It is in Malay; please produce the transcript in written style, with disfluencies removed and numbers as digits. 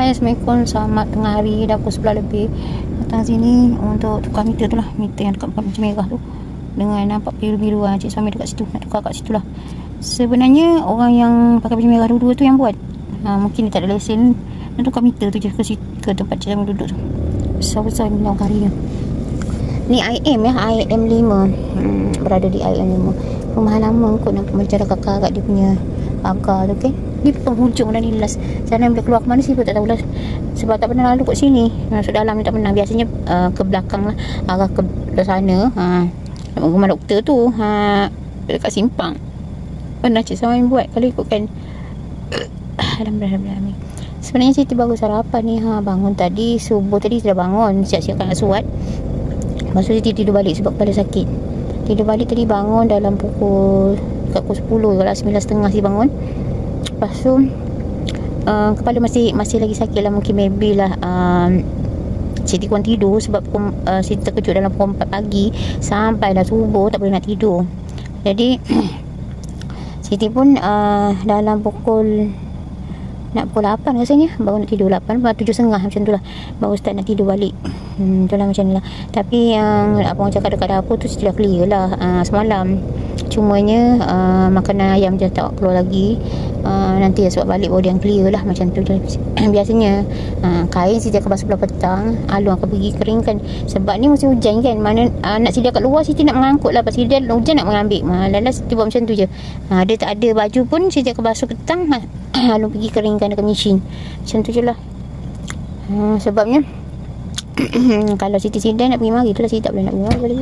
guys, Assalamualaikum. Selamat tengah hari, dah pukul 11 lebih. Datang sini untuk tukar meter tu lah, meter yang dekat macam merah tu dengan nampak biru-biru lah. Cik Suami dekat situ, nak tukar kat situ lah. Sebenarnya orang yang pakai baju merah dua-dua tu yang buat, mungkin dia tak ada lesen, nak tukar meter tu je ke tempat Cik Suami duduk tu. Besar-besar ni orang kari tu. Ni IM ya, IM 5. Berada di IM 5. Rumah lama kot, nampak macam ada kakak dia punya pagar tu kan. Ni penghujung dah ni last. Sana boleh keluar ke mana sih pun tak tahu lah. Sebab tak pernah lalu kat sini. Masuk dalam ni tak pernah. Biasanya ke belakang lah, arah ke sana. Rumah doktor tu, dekat simpang. Pernah Cik Suami buat kalau ikutkan. Alhamdulillah. Sebenarnya Siti baru sarapan ni. Bangun tadi, subuh tadi sudah bangun. Siap-siap nak suat. Lepas tu Siti tidur balik sebab kepala sakit. Tidur balik tadi bangun dalam pukul 10 kalau 9.30 si bangun. Lepas tu kepala masih lagi sakit lah. Mungkin maybe lah Siti kurang tidur sebab Siti terkejut dalam pukul 4 pagi sampai dah subuh tak boleh nak tidur. Jadi Siti pun dalam pukul 8 rasanya baru nak tidur. 8, 7.30 macam tu lah baru start nak tidur balik. Itulah macam ni lah. Tapi yang abang cakap dekat dapur tu Siti dah clear lah semalam. Cumanya makanan ayam je tak keluar lagi. Nanti sebab balik baru dia yang clear lah macam tu. Biasanya kain Siti akan basuh belah petang, Alung akan pergi keringkan. Sebab ni musim hujan kan, mana nak Siti kat luar Siti nak mengangkut lah. Pasal dia hujan nak mengambil. Lalas Siti buat macam tu je. Dia tak ada baju pun Siti akan basuh petang, Alung pergi keringkan dekat mesin. Macam tu je lah. Sebabnya kalau Siti sidai nak pergi mari tu lah, Siti tak boleh nak pergi mari.